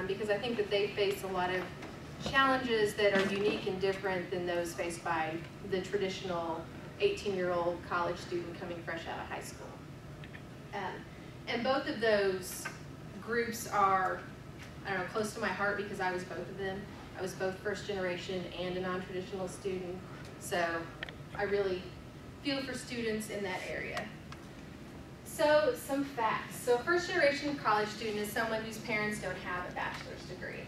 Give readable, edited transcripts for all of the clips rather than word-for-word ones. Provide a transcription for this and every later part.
because I think that they face a lot of challenges that are unique and different than those faced by the traditional 18-year-old college student coming fresh out of high school. And both of those groups are, I don't know, close to my heart because I was both of them. I was both first generation and a non-traditional student, so I really feel for students in that area. So some facts. So a first generation college student is someone whose parents don't have a bachelor's degree.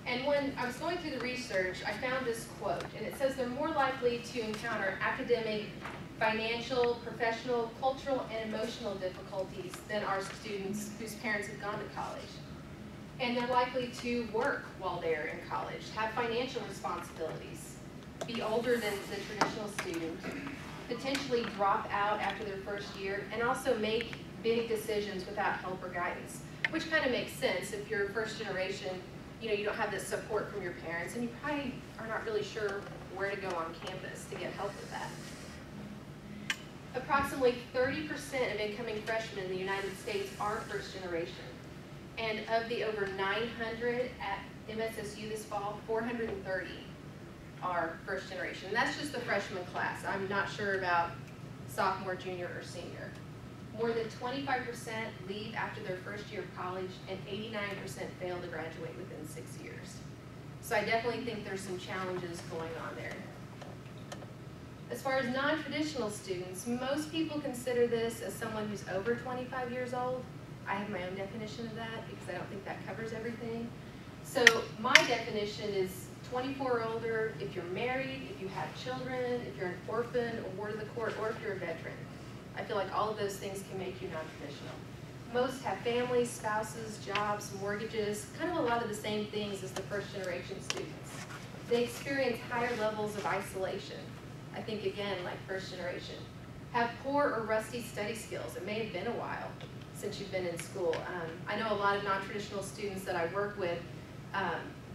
And when I was going through the research, I found this quote, and it says they're more likely to encounter academic, financial, professional, cultural, and emotional difficulties than our students whose parents have gone to college. And they're likely to work while they're in college, have financial responsibilities, be older than the traditional student, potentially drop out after their first year, and also make big decisions without help or guidance, which kind of makes sense. If you're first generation, you don't have this support from your parents, and you probably are not really sure where to go on campus to get help with that. Approximately 30% of incoming freshmen in the United States are first generation. And of the over 900 at MSSU this fall, 430 are first generation. And that's just the freshman class. I'm not sure about sophomore, junior, or senior. More than 25% leave after their first year of college, and 89% fail to graduate within 6 years. So I definitely think there's some challenges going on there. As far as non-traditional students, most people consider this as someone who's over 25 years old. I have my own definition of that because I don't think that covers everything. So my definition is 24 or older if you're married, if you have children, if you're an orphan, a ward of the court, or if you're a veteran. I feel like all of those things can make you non-traditional. Most have families, spouses, jobs, mortgages, kind of a lot of the same things as the first generation students. They experience higher levels of isolation. I think, again, like first generation. Have poor or rusty study skills. It may have been a while since you've been in school. I know a lot of non-traditional students that I work with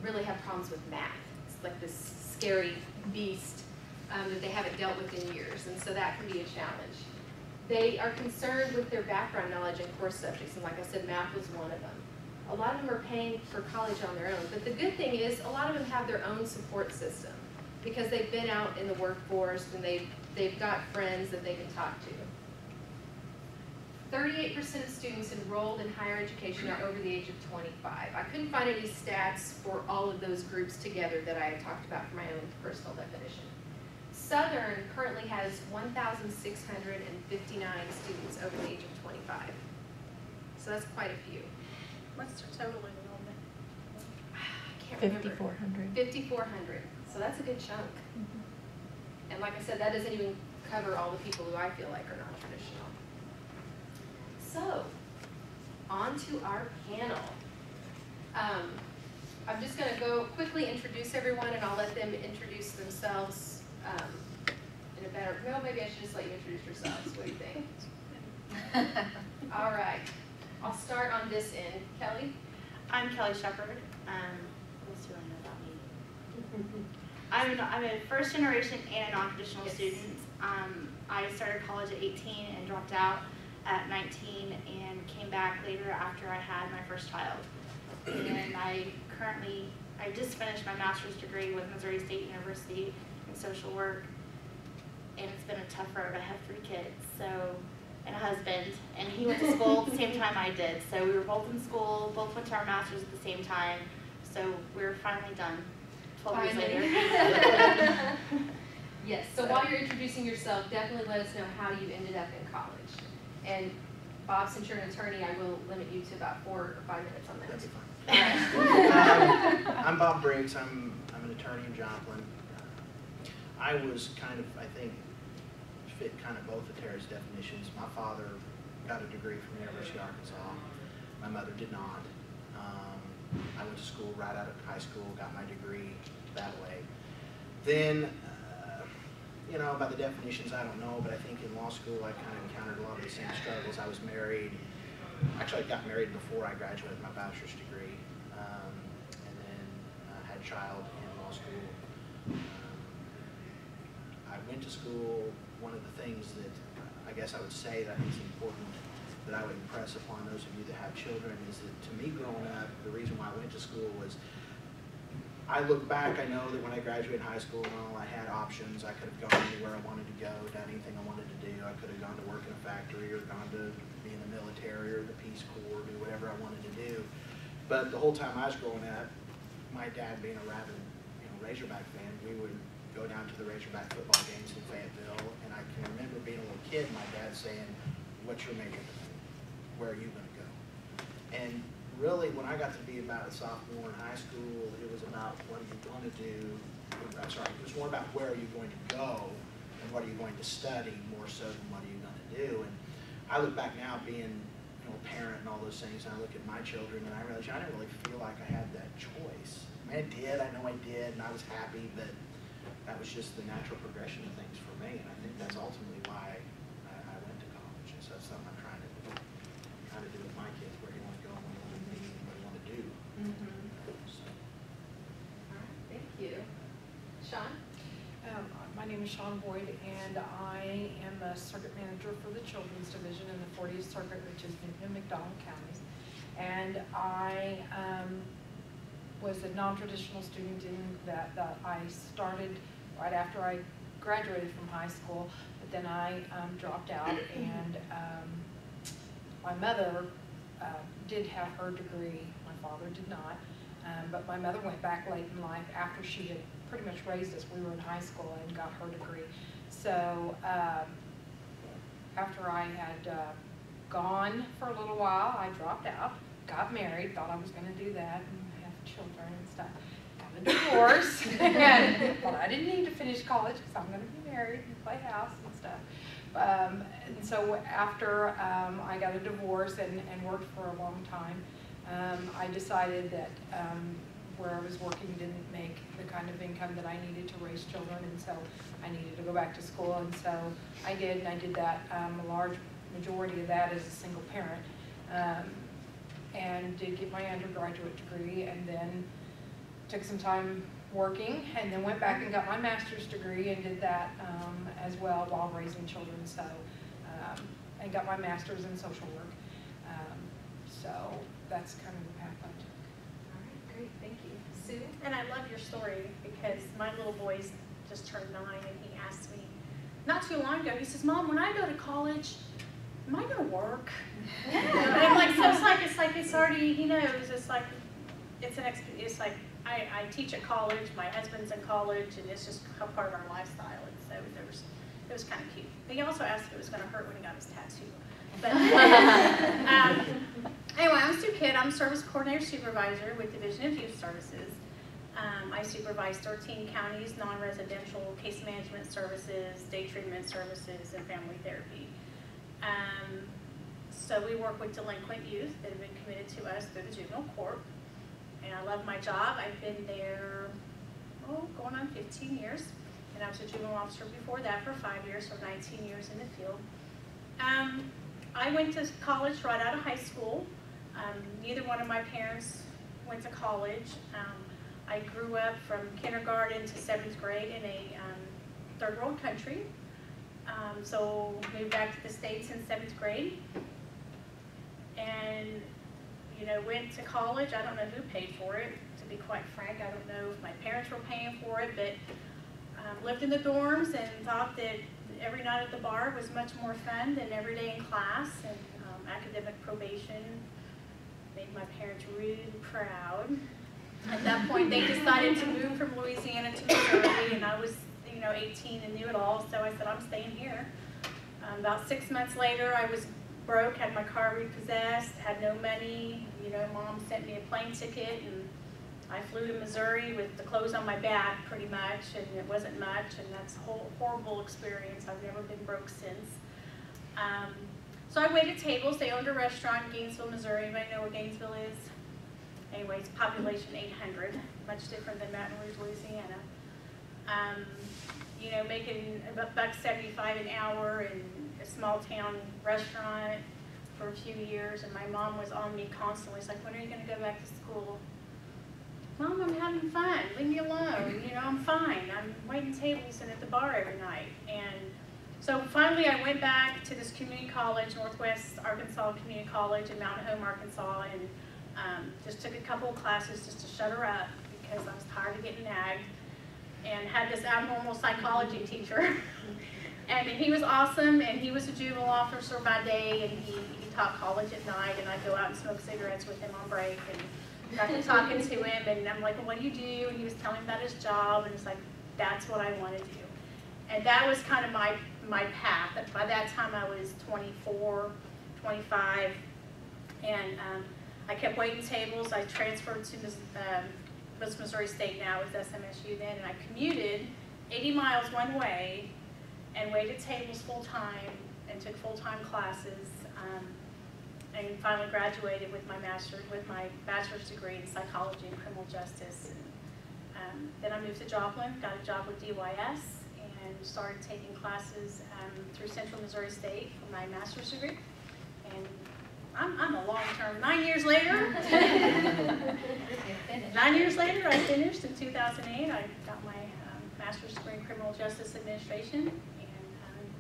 really have problems with math. It's like this scary beast that they haven't dealt with in years, and so that can be a challenge. They are concerned with their background knowledge in course subjects, and like I said, math was one of them. A lot of them are paying for college on their own, but the good thing is a lot of them have their own support system because they've been out in the workforce and they've got friends that they can talk to. 38% of students enrolled in higher education are over the age of 25. I couldn't find any stats for all of those groups together that I had talked about for my own personal definition. Southern currently has 1,659 students over the age of 25. So that's quite a few. What's the total enrollment? I can't remember. 5,400. 5,400. So that's a good chunk. Mm-hmm. And like I said, that doesn't even cover all the people who I feel like are non-traditional. So, on to our panel. I'm just going to go quickly introduce everyone, and I'll let them introduce themselves in a better, well, maybe I should just let you introduce yourselves. What do you think? All right. I'll start on this end. Kelly? I'm Kelly Shepard. What's you want to know about me? I'm a first generation and a non-traditional student. I started college at 18 and dropped out at 19 and came back later after I had my first child. And I just finished my master's degree with Missouri State University in social work. And it's been a tough road. I have 3 kids, and a husband, and he went to school at the same time I did. So we were both in school, both went to our master's at the same time. So we were finally done 12 years later. Yes, so while you're introducing yourself, definitely let us know how you ended up in college. And Bob, since you're an attorney, I will limit you to about 4 or 5 minutes on that. That'd be fine. I'm Bob Briggs. I'm an attorney in Joplin. I was kind of, I think, fit kind of both of Tara's definitions. My father got a degree from the University of Arkansas. My mother did not. I went to school right out of high school, got my degree that way. Then, by the definitions, I don't know, but I think in law school I kind of encountered a lot of the same struggles. I was married. Actually, I got married before I graduated my bachelor's degree, and then had a child in law school. I went to school. One of the things that I guess I would say that I think is important that I would impress upon those of you that have children is that to me growing up, the reason why I went to to school was, I look back, I know that when I graduated high school and all, I had options. I could have gone anywhere I wanted to go, done anything I wanted to do. I could have gone to work in a factory or gone to be in the military or the Peace Corps, do whatever I wanted to do. But the whole time I was growing up, my dad being a rabid, Razorback fan, we would go down to the Razorback football games in Fayetteville, and I can remember being a little kid, my dad saying, "What's your major? Where are you going to go?" And really, when I got to be about a sophomore in high school, it was about what are you going to do. I'm sorry, it was more about where are you going to go and what are you going to study, more so than what are you going to do. And I look back now, being a parent and all those things, and I look at my children, and I realize I didn't really feel like I had that choice. I did, I know I did, and I was happy, but that was just the natural progression of things for me, and I think that's ultimately why I went to college. And so that's something I'm trying to do with my kids, where do you want to go, what do you want to be, what do you want to do. So. All right, thank you. Sean? My name is Sean Boyd, and I am a circuit manager for the Children's Division in the 40th Circuit, which is in McDonald counties. And I was a non-traditional student in that I started right after I graduated from high school, but then I dropped out, and my mother did have her degree. My father did not, but my mother went back late in life after she had pretty much raised us. We were in high school and got her degree. So after I had gone for a little while, I dropped out, got married, thought I was going to do that and have children and stuff. Got a divorce, and thought I didn't need to finish college because I'm going to be married and play house and stuff. And so after I got a divorce and worked for a long time, I decided that where I was working didn't make the kind of income that I needed to raise children, and so I needed to go back to school, and so I did, and I did that, a large majority of that as a single parent, and did get my undergraduate degree, and then took some time working, and then went back and got my master's degree and did that as well while raising children, so, and got my master's in social work. So that's kind of the path I took. All right, great, thank you. Sue? And I love your story because my little boy's just turned 9, and he asked me not too long ago, he says, "Mom, when I go to college, am I going to work?" And I'm like, so it's already, he knows, it's like I teach at college, my husband's in college, and it's just a part of our lifestyle, and so it was kind of cute. But he also asked if it was going to hurt when he got his tattoo. But anyway, I'm Sue Kidd. I'm Service Coordinator Supervisor with Division of Youth Services. I supervise 13 counties, non-residential case management services, day treatment services, and family therapy. So we work with delinquent youth that have been committed to us through the juvenile court. And I love my job. I've been there, going on 15 years. And I was a juvenile officer before that for 5 years, so 19 years in the field. I went to college right out of high school. Neither one of my parents went to college. I grew up from kindergarten to 7th grade in a third world country. So moved back to the States in 7th grade. And went to college. I don't know who paid for it, to be quite frank. I don't know if my parents were paying for it, but lived in the dorms and thought that every night at the bar was much more fun than every day in class, and academic probation made my parents really proud. At that point, they decided to move from Louisiana to Missouri, and I was 18 and knew it all, so I said, I'm staying here. About 6 months later, I was broke, had my car repossessed, had no money. Mom sent me a plane ticket, and I flew to Missouri with the clothes on my back pretty much, and it wasn't much, and that's a whole horrible experience. I've never been broke since. So I waited tables. They owned a restaurant in Gainesville, Missouri. Anybody know where Gainesville is? Anyways, population 800, much different than Baton Rouge, Louisiana. Making about $1.75 an hour in a small town restaurant for a few years, and my mom was on me constantly. It's like, when are you going to go back to school? Mom, I'm having fun. Leave me alone. I'm fine. I'm waiting tables and at the bar every night. And so finally I went back to this community college, Northwest Arkansas Community College in Mountain Home, Arkansas, and Just took a couple of classes just to shut her up because I was tired of getting nagged, and had this abnormal psychology teacher. And he was awesome, and he was a juvenile officer by day, and he taught college at night, and I'd go out and smoke cigarettes with him on break, and got to talking to him, and I'm like, well, what do you do? And he was telling me about his job, and it's like, that's what I want to do. And that was kind of my path. By that time, I was 24, 25, and I kept waiting tables. I transferred to Missouri State, now it was SMSU then, and I commuted 80 miles one way and waited tables full-time and took full-time classes, and finally graduated with my bachelor's degree in psychology and criminal justice. And, then I moved to Joplin, got a job with DYS, and started taking classes through Central Missouri State for my master's degree. And I'm a long-term, 9 years later. 9 years later, I finished in 2008. I got my master's degree in criminal justice administration. And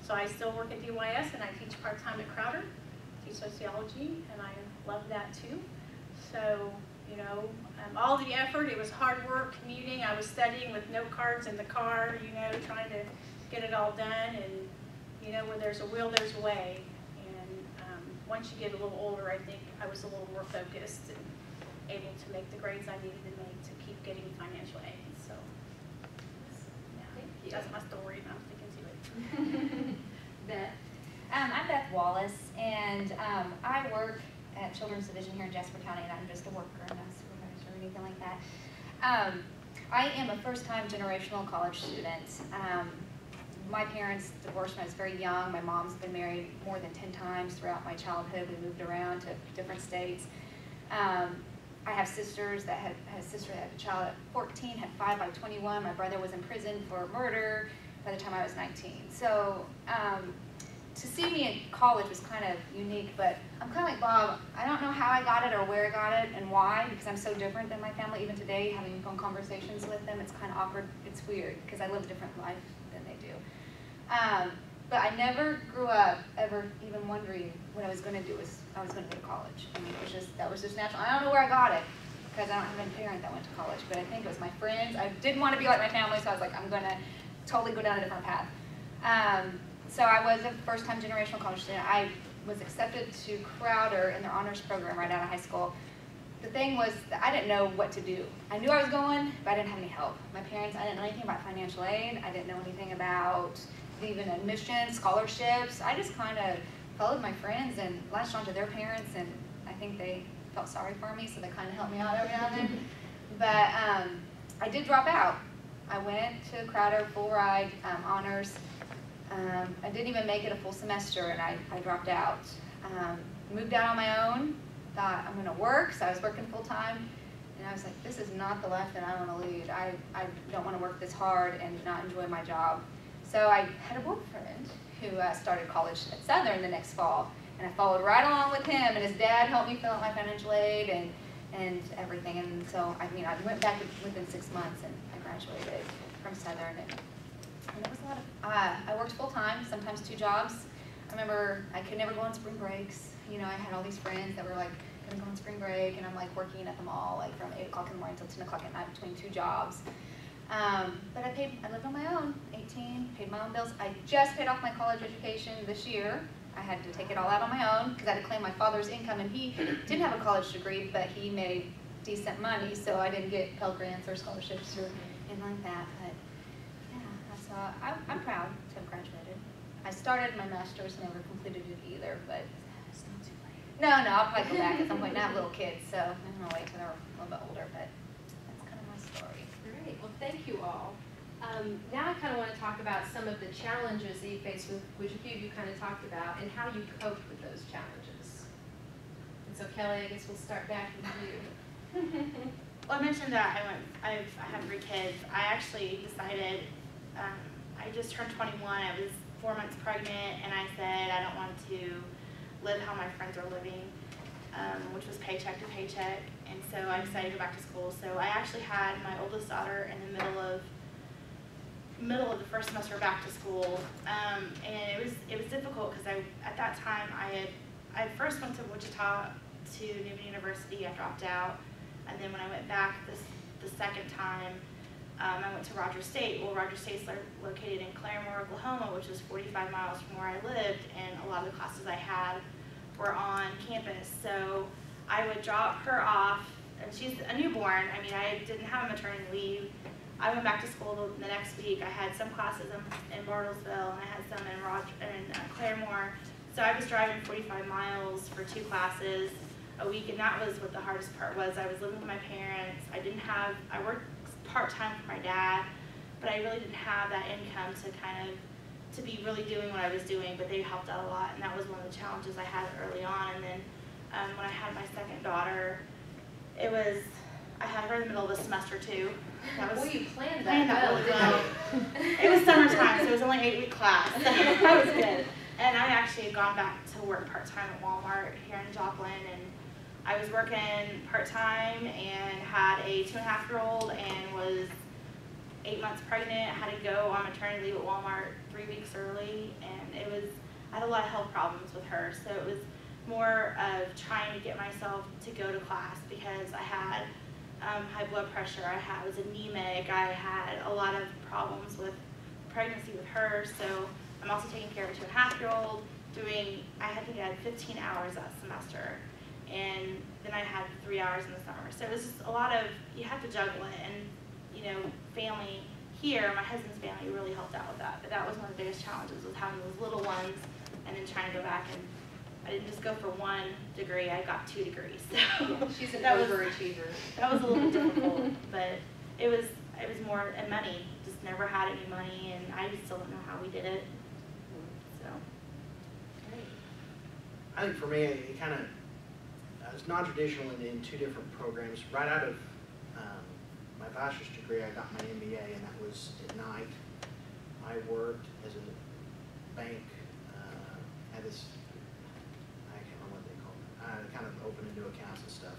so I still work at DYS, and I teach part-time at Crowder, teach sociology, and I love that too. So, you know, all the effort, it was hard work commuting. I was studying with note cards in the car, you know, trying to get it all done. And, you know, where there's a will, there's a way. Once you get a little older, I think I was a little more focused and able to make the grades I needed to make to keep getting financial aid. So, yeah, that's my story, and I'm sticking to it. Beth. I'm Beth Wallace, and I work at Children's Division here in Jasper County, and I'm just a worker, not a supervisor or anything like that. I am a first-time generational college student. My parents divorced when I was very young. My mom's been married more than 10 times throughout my childhood. We moved around to different states. I have sisters that had a sister that had a child at 14, had 5 by 21. My brother was in prison for murder by the time I was 19. So to see me in college was kind of unique, but I'm kind of like Bob. I don't know how I got it or where I got it and why, because I'm so different than my family. Even today, having phone conversations with them, it's kind of awkward. It's weird because I live a different life than they do. But I never grew up ever even wondering what I was going to do was I was going to go to college. I mean, that was just natural. I don't know where I got it because I don't have a parent that went to college, but I think it was my friends. I didn't want to be like my family, so I was like, I'm going to totally go down a different path. So I was a first-time generational college student. I was accepted to Crowder in their honors program right out of high school. The thing was that I didn't know what to do. I knew I was going, but I didn't have any help. My parents, I didn't know anything about financial aid. I didn't know anything about even admissions, scholarships. I just kind of followed my friends and latched onto their parents, and I think they felt sorry for me, so they kind of helped me out every now and then. But I did drop out. I went to Crowder, full ride, honors. I didn't even make it a full semester, and I dropped out. Moved out on my own, thought I'm going to work, so I was working full time, and I was like, this is not the life that I want to lead. I don't want to work this hard and not enjoy my job. So I had a boyfriend who started college at Southern the next fall, and I followed right along with him, and his dad helped me fill out my financial aid and everything. And so, I mean, I went back within 6 months, and I graduated from Southern, and it was a lot of, I worked full time, sometimes 2 jobs. I remember I could never go on spring breaks. You know, I had all these friends that were like, gonna go on spring break, and I'm like working at the mall, like from 8 o'clock in the morning until 10 o'clock at night between 2 jobs. But I lived on my own, 18, paid my own bills. I just paid off my college education this year. I had to take it all out on my own because I had to claim my father's income, and he didn't have a college degree, but he made decent money, so I didn't get Pell Grants or scholarships or anything like that. But yeah, so I'm proud to have graduated. I started my master's, never completed it either, but it's not too late. No, I'll probably go back at some point. Now I have little kids, so I'm gonna wait till they're a little bit older, but that's kind of my story. Great, well, thank you all. Now I kind of want to talk about some of the challenges that you faced, which a few of you kind of talked about, and how you coped with those challenges. And so Kelly, I guess we'll start back with you. Well, I mentioned that I have 3 kids. I actually decided, I just turned 21. I was 4 months pregnant, and I said I don't want to live how my friends are living, which was paycheck to paycheck. And so I decided to go back to school. So I actually had my oldest daughter in the middle of the first semester back to school, and it was difficult because at that time I first went to Wichita to Newman University. I dropped out. And then when I went back the second time, I went to Rogers State. Well, Rogers State's located in Claremore, Oklahoma, which is 45 miles from where I lived, and a lot of the classes I had were on campus. So I would drop her off, and she's a newborn. I mean, I didn't have a maternity leave. I went back to school the next week. I had some classes in Bartlesville, and I had some in Claremore. So I was driving 45 miles for 2 classes a week, and that was what the hardest part was. I was living with my parents. I worked part-time for my dad, but I really didn't have that income to be really doing what I was doing, but they helped out a lot, and that was one of the challenges I had early on. And then when I had my second daughter, I had her in the middle of the semester too. Well, you planned that really well. It was summertime, so it was only an 8-week class. So that was good. And I actually had gone back to work part-time at Walmart here in Joplin, and I was working part-time and had a 2.5-year-old and was 8 months pregnant. I had to go on maternity leave at Walmart 3 weeks early, and I had a lot of health problems with her, so it was more of trying to get myself to go to class because I had high blood pressure, I was anemic, I had a lot of problems with pregnancy with her, so I'm also taking care of a 2.5-year-old, I think I had 15 hours that semester, and then I had 3 hours in the summer. So it was just a lot of, you have to juggle it, and family here, my husband's family really helped out with that, but that was one of the biggest challenges, was having those little ones, and then trying to go back, and I didn't just go for 1 degree, I got 2 degrees. So yeah, she's an overachiever. That was a little difficult, but it was more, and money, just never had any money, and I still don't know how we did it, so. I think for me, it kind of, I was non-traditional in 2 different programs. Right out of my bachelor's degree, I got my MBA, and that was at night. I worked as a bank, at this, I can't remember what they call it, kind of open and do accounts and stuff.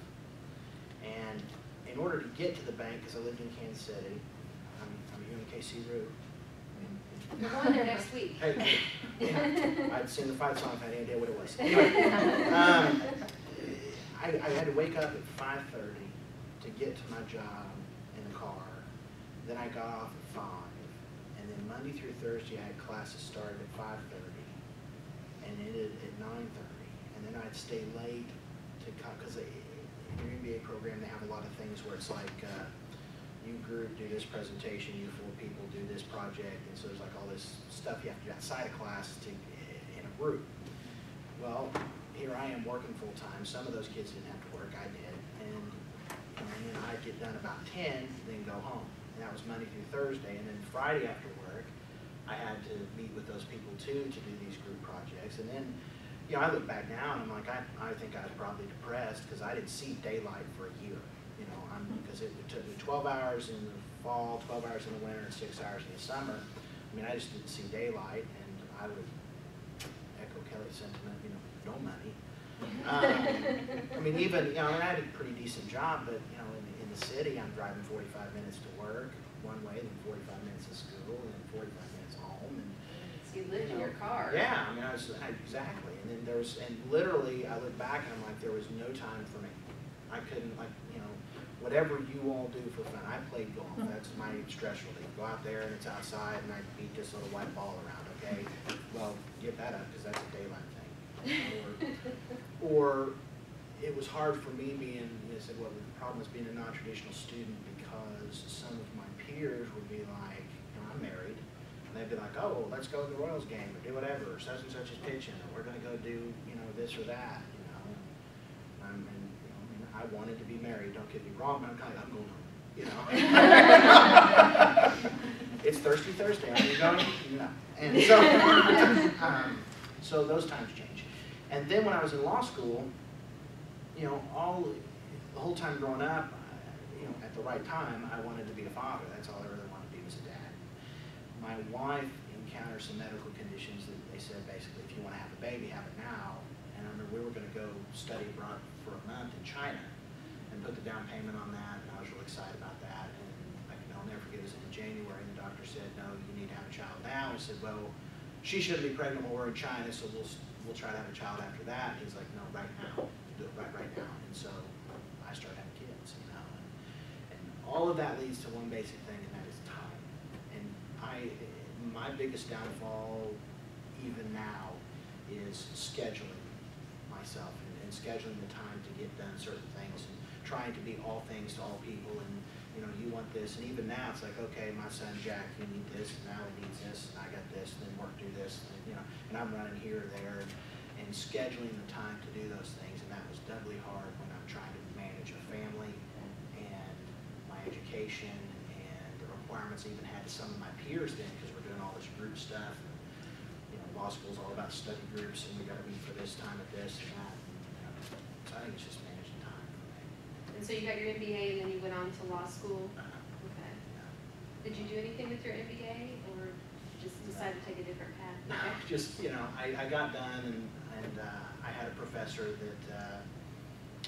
And in order to get to the bank, because I lived in Kansas City, I'm here in KC Roo. We're going there next week. Hey, yeah, I'd seen the fight song if I had any idea what it was. Anyway, I had to wake up at 5:30 to get to my job in the car. Then I got off at 5. And then Monday through Thursday, I had classes started at 5:30 and ended at 9:30. And then I'd stay late to come, because in your MBA program, they have a lot of things where it's like, you group do this presentation, you 4 people do this project, and so there's like all this stuff you have to do outside of class in a group. Well, here I am working full time. Some of those kids didn't have to work, I did, and then I'd get done about 10, then go home. And that was Monday through Thursday, and then Friday after work, I had to meet with those people too to do these group projects. And then, I look back now and I'm like, I think I was probably depressed because I didn't see daylight for a year. Because it took me 12 hours in the fall, 12 hours in the winter, and 6 hours in the summer. I mean, I just didn't see daylight, and I would echo Kelly's sentiment, no money. I mean, even, I had a pretty decent job, but, in the city, I'm driving 45 minutes to work one way, then 45 minutes to school, and then 45 minutes home. And so you lived in your car. Yeah, I mean, exactly. And then and literally, I look back and I'm like, there was no time for me. I couldn't, whatever you all do for fun. I played golf. That's my stress relief. Go out there and it's outside and I beat this little white ball around, okay? Well, give that up because that's a daylight thing. Or it was hard for me being, the problem is being a non-traditional student because some of my peers would be like, I'm married. And they'd be like, oh, let's go to the Royals game or do whatever, or such and such is pitching, or we're going to go do, this or that, I wanted to be married, don't get me wrong, but I'm going home, It's Thirsty Thursday, are you going? No. And so those times change. And then when I was in law school, the whole time growing up, at the right time, I wanted to be a father. That's all I really wanted to be was a dad. My wife encountered some medical conditions that they said basically, if you want to have a baby, have it now. And I remember we were going to go study abroad for a month in China and put the down payment on that, and I was really excited about that. And I'll never forget, it was in January, and the doctor said, no, you need to have a child now. I said, well, she shouldn't be pregnant while we're in China, so we'll try to have a child after that. He's like, no, right now. right now. And so I started having kids, you know, and all of that leads to one basic thing, and that is time. And my biggest downfall even now is scheduling myself and scheduling the time to get done certain things and trying to be all things to all people. And you know, you want this, and even now it's like, okay, my son Jack, you need this, and now he needs this, and I got this, and then work do this, and, you know, and I'm running here or there, and scheduling the time to do those things, and that was doubly hard when I'm trying to manage a family and my education and the requirements I even had to some of my peers then, because we're doing all this group stuff. And, you know, law school's all about study groups, and we got to meet for this time at this and that. And, you know, so I think it's just managing time for me. And so you got your MBA and then you went on to law school? Okay. Did you do anything with your MBA or just decide to take a different path? Just, you know, I got done and I had a professor that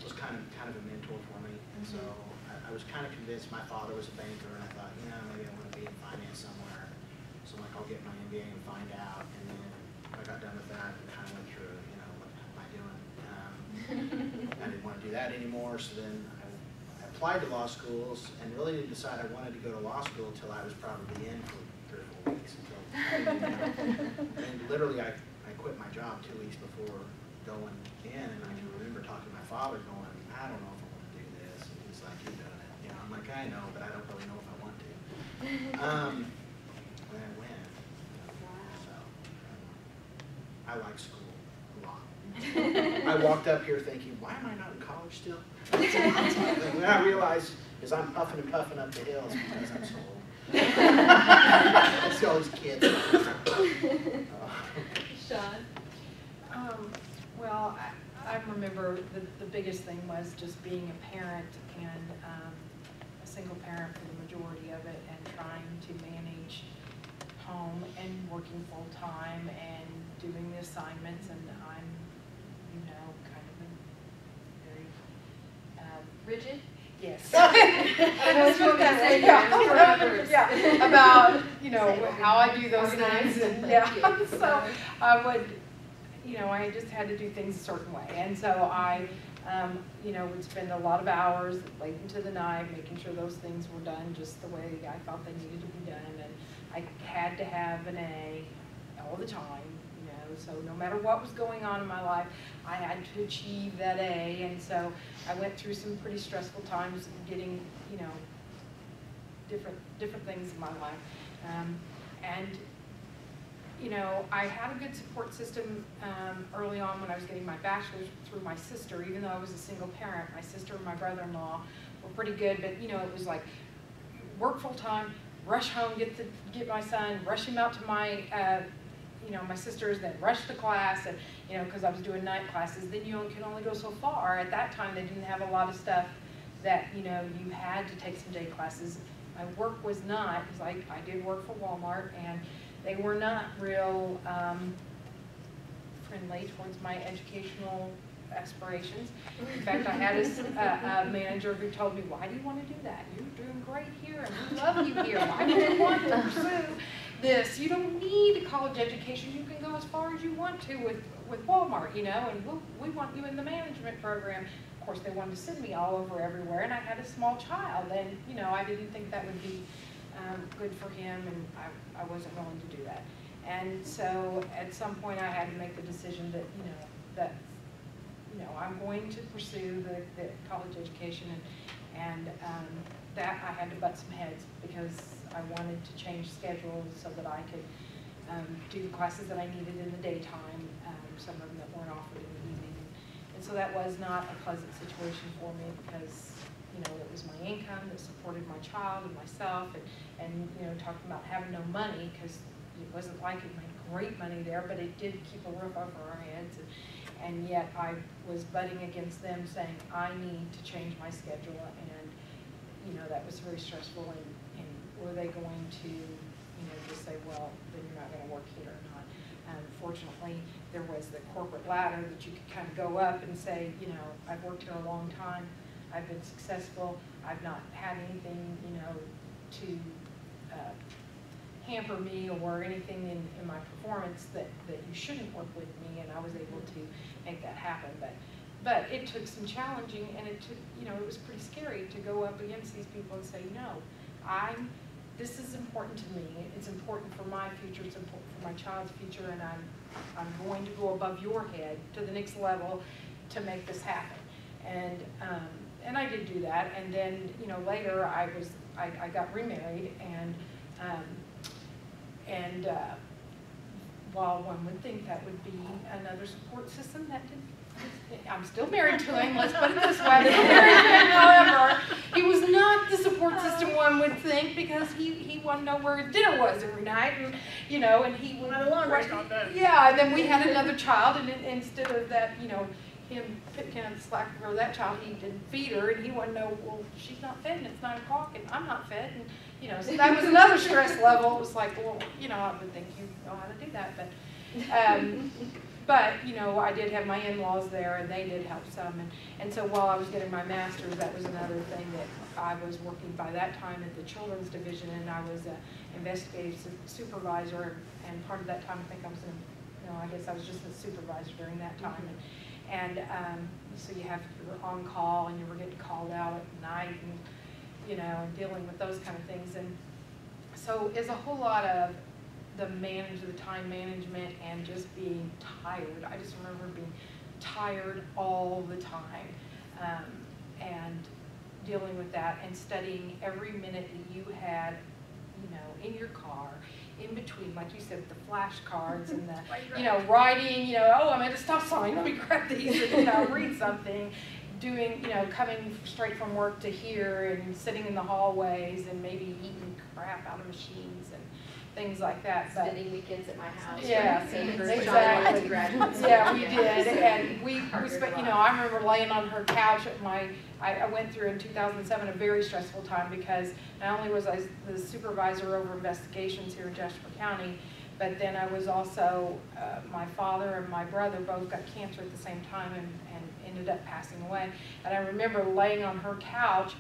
was kind of a mentor for me. And so I was kind of convinced. My father was a banker, and I thought, you know, maybe I want to be in finance somewhere. So I'm like, I'll get my MBA and find out. And then I got done with that and kind of went through, you know, what am I doing? I didn't want to do that anymore. So then I applied to law schools and really didn't decide I wanted to go to law school until I was probably in for 3 or 4 weeks. Until, you know, and literally I quit my job 2 weeks before going in, and I can remember talking to my father going, I don't know if I want to do this. And he's like, you're doing it. You know, I'm like, I know, but I don't really know if I want to. And I went. So I like school a lot. I walked up here thinking, why am I not in college still? When I realized, is I'm puffing and puffing up the hills because I'm so old. I see all these kids. Sean? Well, I remember the biggest thing was just being a parent and a single parent for the majority of it, and trying to manage home and working full time and doing the assignments, and I'm, you know, kind of a very Rigid? yes. I know what you want me to say. Yeah, about, you know, how I do those Organized. things, and yeah, so I would, you know, I just had to do things a certain way, and so I, you know, would spend a lot of hours late into the night making sure those things were done just the way I thought they needed to be done, and I had to have an A all the time, you know, so no matter what was going on in my life, I had to achieve that A, and so I went through some pretty stressful times getting, you know, different things in my life, and you know, I had a good support system early on when I was getting my bachelor's through my sister, even though I was a single parent. My sister and my brother-in-law were pretty good, but you know, it was like work full time, rush home, get my son, rush him out to my you know, my sister's, then rush to class, and you know, because I was doing night classes, then you can only go so far. At that time, they didn't have a lot of stuff that, you know, you had to take some day classes. My work was not, because I did work for Walmart, and they were not real friendly towards my educational aspirations. In fact, I had a manager who told me, why do you want to do that? You're doing great here, and we love you here. Why do you want to pursue this? You don't need a college education. You can go as far as you want to with Walmart, you know, and we want you in the management program. Of course, they wanted to send me all over everywhere, and I had a small child, and, you know, I didn't think that would be good for him, and I wasn't willing to do that. And so at some point I had to make the decision that, you know, I'm going to pursue the college education, and that I had to butt some heads because I wanted to change schedules so that I could do the classes that I needed in the daytime, some of them that weren't offered in the evening. And so that was not a pleasant situation for me because, you know, it was my income that supported my child and myself, and you know, talking about having no money, because it wasn't like it made great money there, but it did keep a roof over our heads, and yet I was butting against them saying, I need to change my schedule, and you know, that was very stressful, and were they going to, you know, just say, well, then you're not going to work here or not. Fortunately, there was the corporate ladder that you could kind of go up and say, you know, I've worked here a long time, I've been successful, I've not had anything, you know, to hamper me or anything in my performance that you shouldn't work with me, and I was able to make that happen. But but it took some challenging, and it took, you know, it was pretty scary to go up against these people and say, no, this is important to me. It's important for my future. It's important for my child's future, and I'm going to go above your head to the next level to make this happen. And I did do that. And then, you know, later I got remarried, and while one would think that would be another support system, that didn't. I'm still married to him, let's put it this way. I'm still married to him, however, he was not the support system one would think, because he wanted to know where his dinner was every night, and you know, and he would. Yeah, and then we had another child, and instead of that, you know, him picking up the slack for that child, he didn't feed her, and he wanted to know, well, she's not fed, and it's 9 o'clock, and I'm not fed, and you know, so that was another stress level. It was like, well, you know, I would think you know how to do that, but you know, I did have my in-laws there, and they did help some, and so while I was getting my master's, that was another thing that I was working by that time at the children's division, and I was an investigative supervisor, and part of that time, I think I was I guess I was just a supervisor during that time, and so you were on call, and you were getting called out at night, and you know, and dealing with those kind of things, and so it's a whole lot of the time management, and just being tired. I just remember being tired all the time, and dealing with that, and studying every minute that you had, you know, in your car, in between, like you said, with the flashcards and the, you know, writing, you know, oh, I'm at a stop sign, let me grab these, and, you know, read something, doing, you know, coming straight from work to here, and sitting in the hallways, and maybe eating crap out of machines, and things like that. But spending weekends at my house. Yeah, exactly. Yeah, we did, and we spent, you know, I remember laying on her couch at I went through in 2007 a very stressful time, because not only was I the supervisor over investigations here in Jasper County, but then I was also, my father and my brother both got cancer at the same time, and ended up passing away. And I remember laying on her couch,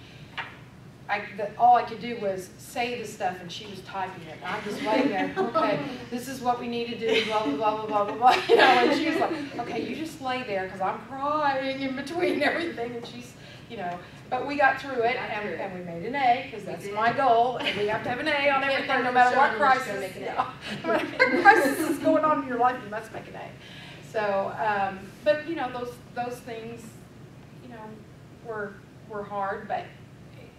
all I could do was say the stuff, and she was typing it. And I'm just laying there, okay, this is what we need to do, blah, blah, blah, blah, blah, blah, you know, and she was like, okay, you just lay there, because I'm crying in between everything, and she's, you know, but we got through it, and we made an A, because that's my goal, and we have to have an A on everything, no matter what crisis. Crisis is going on in your life, you must make an A. So, but, you know, those things, you know, were hard, but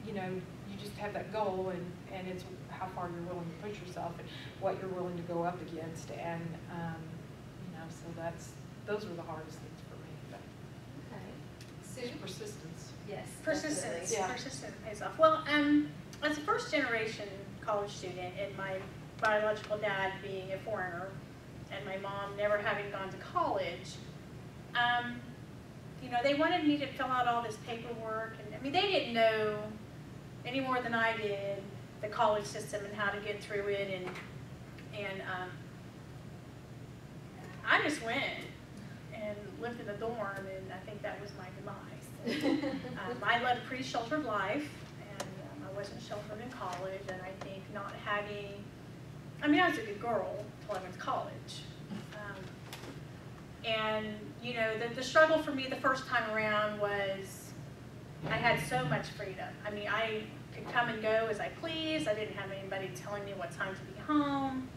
you know, you just have that goal, and it's how far you're willing to push yourself, and what you're willing to go up against, and you know, so those were the hardest things for me. But Okay. Sue? Persistence. Yes. Persistence. Yeah. Persistence pays off. Well, as a first generation college student, and my biological dad being a foreigner, and my mom never having gone to college, you know, they wanted me to fill out all this paperwork, and I mean, they didn't know any more than I did the college system and how to get through it, and I just went and lived in a dorm, and I think that was my demise. I led a pretty sheltered life, and I wasn't sheltered in college, and I think not having, I mean, I was a good girl until I went to college. And, you know, the struggle for me the first time around was I had so much freedom. I mean, I could come and go as I pleased. I didn't have anybody telling me what time to be home,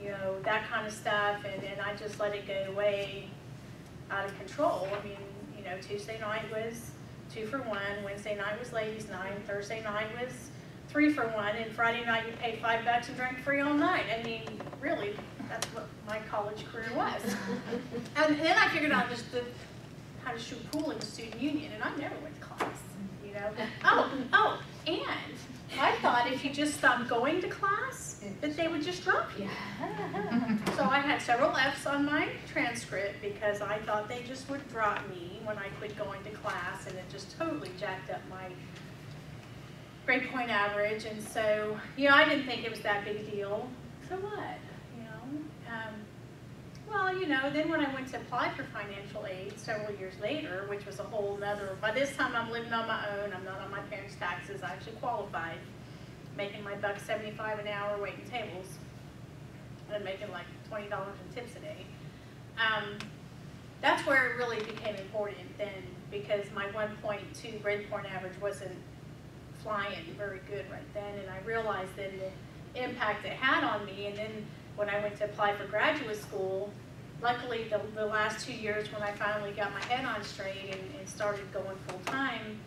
you know, that kind of stuff. And I just let it go way out of control. I mean, you know, Tuesday night was 2 for $1. Wednesday night was ladies' night. Thursday night was 3 for $1. And Friday night you paid $5 and drank free all night. I mean, really, that's what my college career was. And then I figured out just how to shoot pool in the student union, and I never went to class, you know. Oh, and I thought if you just stopped going to class, that they would just drop you. So I had several F's on my transcript because I thought they just would drop me when I quit going to class, and it just totally jacked up my grade point average. And so, you know, I didn't think it was that big a deal. So what? Well, you know, then when I went to apply for financial aid several years later, which was a whole nother, by this time I'm living on my own, I'm not on my parents' taxes, I actually qualified, making my $1.75 an hour waiting tables, and making like $20 in tips a day. that's where it really became important then, because my 1.2 grade point average wasn't flying very good right then, and I realized then the impact it had on me. And then when I went to apply for graduate school, luckily the last 2 years when I finally got my head on straight and started going full time,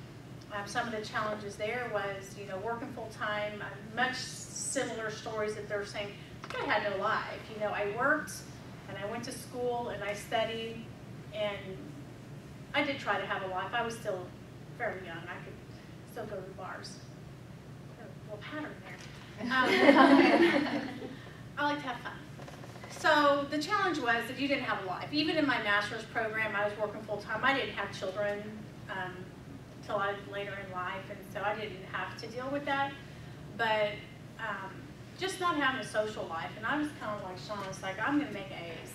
some of the challenges there was, you know, working full time, much similar stories that they're saying. I had no life. You know, I worked and I went to school and I studied, and I did try to have a life. I was still very young. I could still go to the bars. A little pattern there. I like to have fun. So the challenge was that you didn't have a life. Even in my master's program, I was working full time. I didn't have children until later in life, and so I didn't have to deal with that. But just not having a social life, and I was kind of like Sean, was like, I'm going to make A's.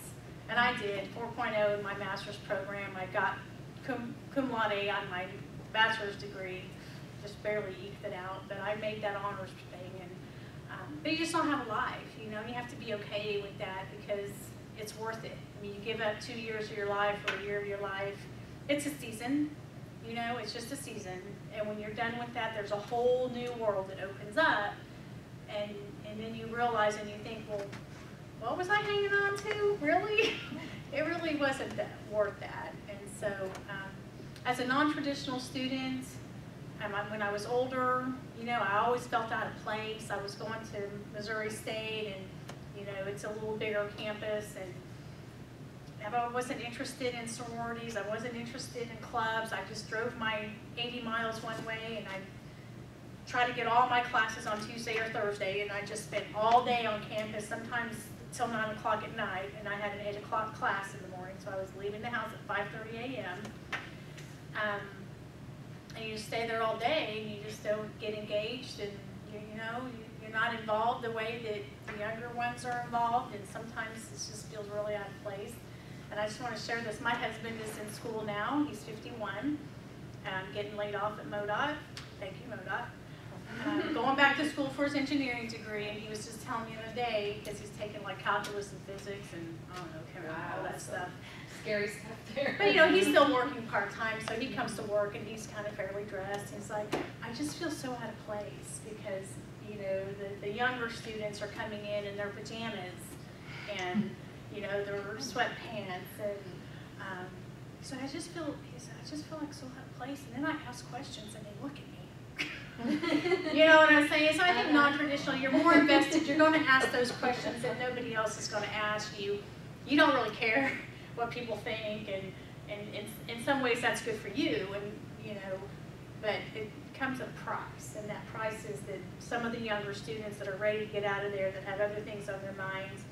And I did, 4.0 in my master's program. I got cum laude on my bachelor's degree, just barely eked it out, but I made that honors thing. And but you just don't have a life, you know. You have to be okay with that because it's worth it. I mean, you give up 2 years of your life or a year of your life. It's a season, you know, it's just a season. And when you're done with that, there's a whole new world that opens up. And then you realize and you think, well, what was I hanging on to? Really? It really wasn't worth that. And so as a non-traditional student, when I was older, you know, I always felt out of place. I was going to Missouri State, and, you know, it's a little bigger campus, and I wasn't interested in sororities. I wasn't interested in clubs. I just drove my 80 miles one way, and I tried to get all my classes on Tuesday or Thursday, and I just spent all day on campus, sometimes till 9 o'clock at night, and I had an 8 o'clock class in the morning, so I was leaving the house at 5:30 a.m. And you just stay there all day, and you just don't get engaged, and you know, you're not involved the way that the younger ones are involved, and sometimes it just feels really out of place. And I just want to share this. My husband is in school now. He's 51, getting laid off at MoDOT. Thank you, MoDOT. Going back to school for his engineering degree, and he was just telling me the other day, because he's taking like calculus and physics and I don't know, chemistry, all that stuff. Scary stuff there. But you know, he's still working part-time, so he comes to work and he's kind of fairly dressed. He's like, I just feel so out of place because, you know, the younger students are coming in their pajamas and, you know, their sweatpants, and so I just feel like so out of place. And then I ask questions and they look at me. You know what I'm saying? So I think non-traditional, you're more invested. You're going to ask those questions that nobody else is going to ask you. You don't really care what people think, and in some ways that's good for you, and you know, but it comes at a price, and that price is that some of the younger students that are ready to get out of there, that have other things on their minds,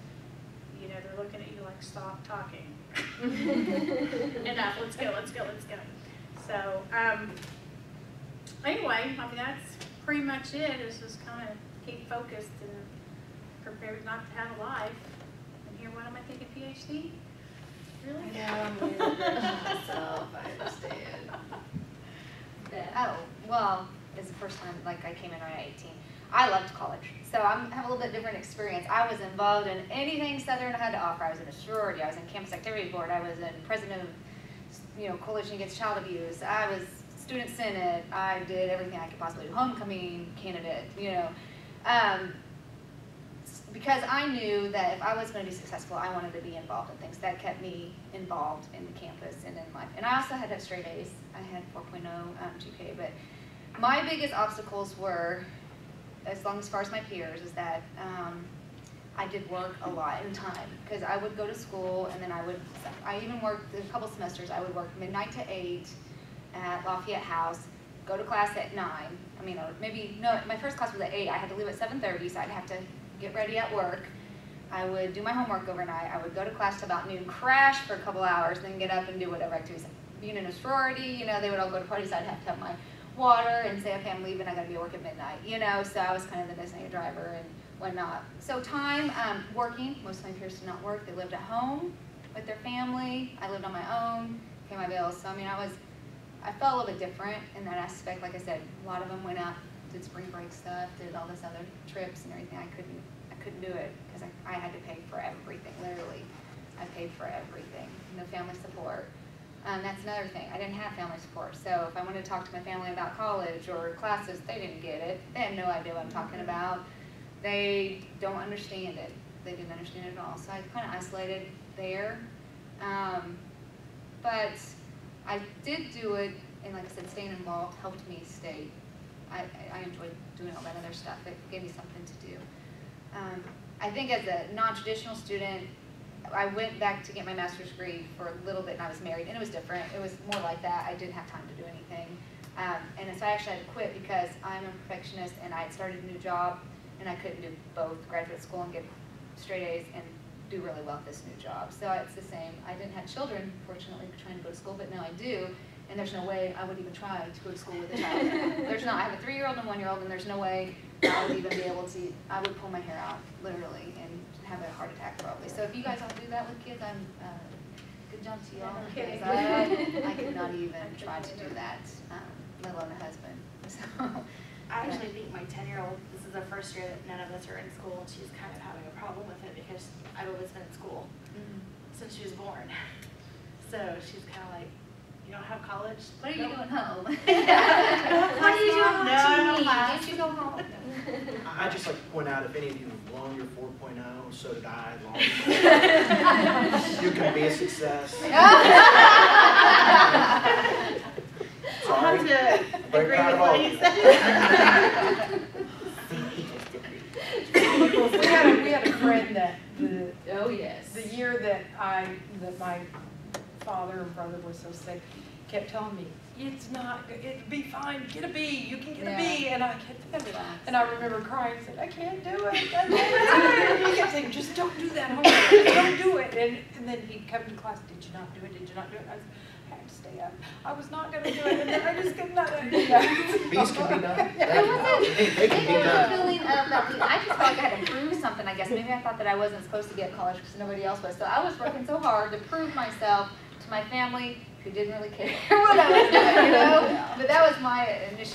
you know, they're looking at you like, stop talking. Enough, let's go, let's go, let's go. So anyway, I mean, that's pretty much it. Is just kind of keep focused and prepared not to have a life. And here, what am I thinking, PhD? Really? I know, I'm myself, I understand. Oh, well, it's the first time, like, I came in when I was 18. I loved college, so I have a little bit different experience. I was involved in anything Southern had to offer. I was in a sorority, I was in campus activity board, I was in president of, you know, Coalition Against Child Abuse, I was student senate, I did everything I could possibly do, homecoming candidate, you know. Because I knew that if I was going to be successful, I wanted to be involved in things. That kept me involved in the campus and in life. And I also had to have straight A's. I had 4.0 GPA. But my biggest obstacles were, as far as my peers, is that I did work a lot in time. Because I would go to school, and then I even worked a couple semesters. I would work midnight to 8 at Lafayette House, go to class at 9. I mean, or maybe, no, my first class was at 8. I had to leave at 7:30, so I'd have to get ready at work. I would do my homework overnight. I would go to class till about noon, crash for a couple hours, then get up and do whatever activities. Being in a sorority, you know, they would all go to parties. I'd have to have my water and say, okay, I'm leaving. I got to be at work at midnight. You know, so I was kind of the designated driver and whatnot. So time, working. Most of my peers did not work. They lived at home with their family. I lived on my own, pay my bills. So I mean, I felt a little bit different in that aspect. Like I said, a lot of them went out, did spring break stuff, did all this other trips and everything. I couldn't do it because I had to pay for everything, literally. I paid for everything, no family support. That's another thing, I didn't have family support, so if I wanted to talk to my family about college or classes, they didn't get it. They had no idea what I'm talking about. They don't understand it. They didn't understand it at all, so I kind of isolated there. But I did do it, and like I said, staying involved helped me stay. I enjoyed doing all that other stuff. It gave me something to do. I think as a non-traditional student, I went back to get my master's degree for a little bit, and I was married, and it was different. It was more like that. I didn't have time to do anything. And so I actually had to quit because I'm a perfectionist, and I had started a new job, and I couldn't do both graduate school and get straight A's and do really well at this new job. So it's the same. I didn't have children, fortunately, trying to go to school, but now I do. And there's no way I would even try to go to school with a child. There's not. I have a 3-year-old and a 1-year-old, and there's no way I would even be able to. I would pull my hair out, literally, and have a heart attack probably. So if you guys all do that with kids, I'm good job to y'all. Okay. I could not even try to do that, let alone a husband. So, I actually think my 10-year-old, this is the first year that none of us are in school, and she's kind of having a problem with it because I've always been in school since she was born. So she's kind of like, you don't have college? what are you doing home? What are you doing? No, did you go home? I just like to point out, if any of you have blown your 4.0, so did I. You can be a success. I'll have to Very agree proud with of all what of you you. said. We had a friend that Oh, yes. the year that my father and brother were so sick, kept telling me, it'll be fine, get a B, you can get a B, and I kept, and I remember crying, saying, I can't do it, I can't do it, and he kept saying, just don't do that homework, don't do it, and then he'd come to class, did you not do it, did you not do it, I had to stay up, I was not going to do it, and then I just could not do it. Bees can be done. It They can be was a done. feeling of that I just felt like I had to prove something, I guess. Maybe I thought that I wasn't supposed to get college because nobody else was. So I was working so hard to prove myself to my family, who didn't really care what I was doing, you know? But that was my initial